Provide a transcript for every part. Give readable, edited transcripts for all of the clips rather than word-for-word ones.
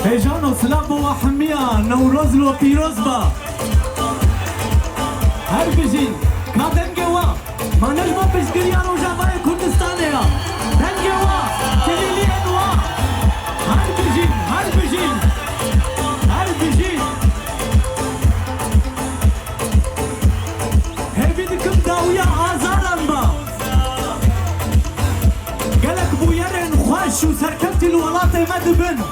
هیجان و سلام و حمیا نوروز و پیروز با هر بجین که دنگه وا ما نجمه پشگری رو جوای کردستانه ها دنگه وا کلیلی انوا هر بجین هیوی دکم داویا آزارم با گلک بویرن خوش و سرکبتی الولات مدبن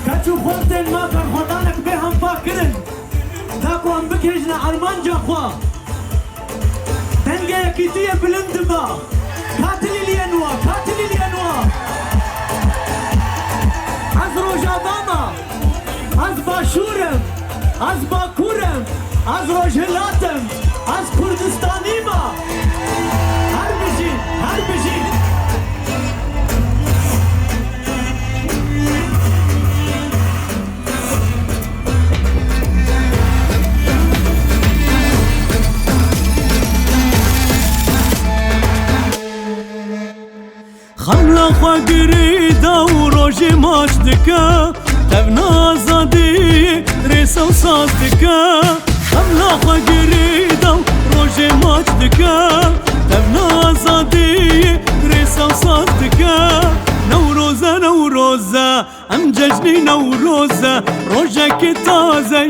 کچو خوردن ما کن خودانک به هم پاکرن تاکو هم بکیجن عرمان جا خوا دنگه یکیتیه بلند با کاتلی لینوا از روجاباما از باشورم از باکورم از روجهلاتم از کردستانی ما هر بجین خملا خواگری داو روژی ماش دکا تبنا آزادی ریسا و ساز دکا خملا خواگری داو روژی ماش دکا تبنا آزادی ریسا و ساز دکا نوروزه ام جشنی نوروزه روژه که تازه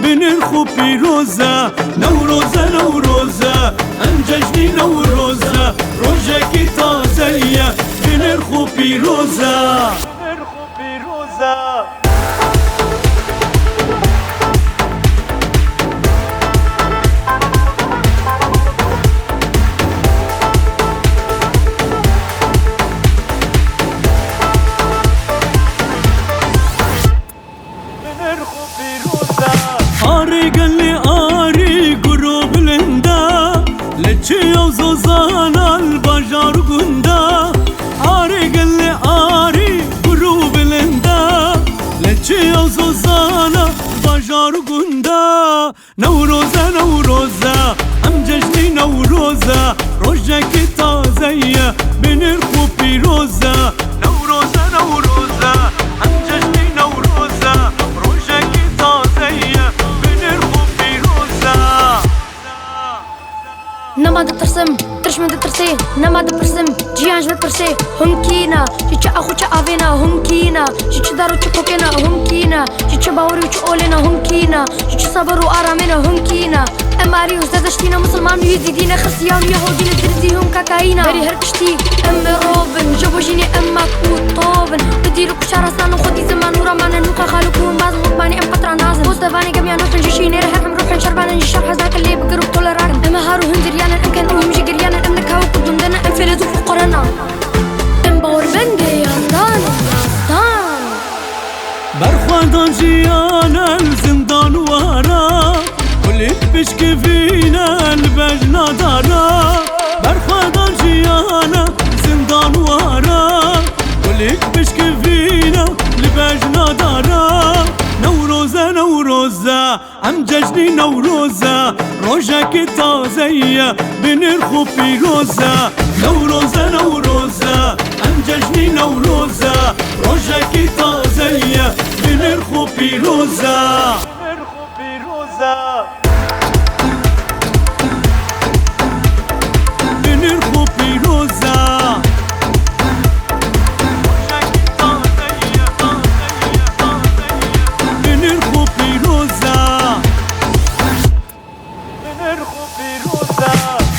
بنرخو پیروزه نوروزه ام جشنی نوروزه روژه که تازه بنرخو پیروزه آری گلی آری گرو بلندا لچی او زوزان البجار گندا آری گلی آری گرو بلندا لچی او زوزان البجار گندا نوروزه ام جشنی نوروزه روژه که تازه بنرخو پیروزه نوروزه ام جشنی نوروزه روژه که تازه بنرخو پیروزه نماده ترسم ترش من ترسي نماده برسم جيانج بترسي هم كينا جيتش اخو تش افينا هم كينا جيتش دارو تشوكينا هم كينا جيتش باوري وتشولنا هم كينا جيتش صبر وارامنا هم كينا اماري وزادشتينا مسلمان ويزيدينا خرسيان ويهودينا درزيهم كاكاينا بري هركشتي ام روبن جابو جيني امك وطوبن بديلو كشارة سانو خدي زمان ورمانا نوكا خالكو ماز غضباني ام قطرة نازن بوستفاني قميا نوتن جيشيني رحم روحن شربانا نجي حزاك اللي بقرب طول راكن اما هارو هندريانا ام كان وهم جيقريانا ام نكاو كدوم دنا ام فلدو فقرنا ام باور بندي ياندان برخوادان جيانا الزندان وارا وليك بشكي فينا البجنا دارا برخوادان جيانا زندان وارا وليك بشكي فينا البجنا دارا نوروزه ام جشنی نوروزه روژه که تازه بنرخو پیروزه نوروزه ام جشنی نوروزه روژه که تازه بنرخو پیروزه بنرخو پیروزه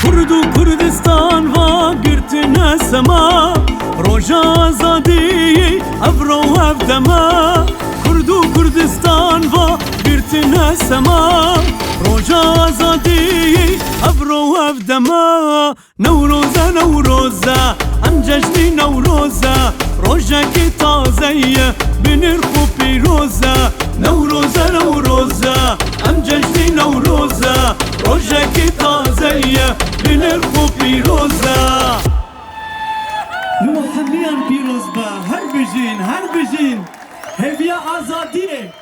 کردو کردستان و گرتن سما روژه آزادی افرو افدما کردو کردستان و گرتن سما روژه آزادی افرو افدما نوروزه ام جشنی نوروزه روژه که تازه بنرخو پیروزه نوروزه ام جشنی نوروزه روژه که تازه بنرخو پیروزه نو حمیان پیروز با هر بجین هیویا آزادیه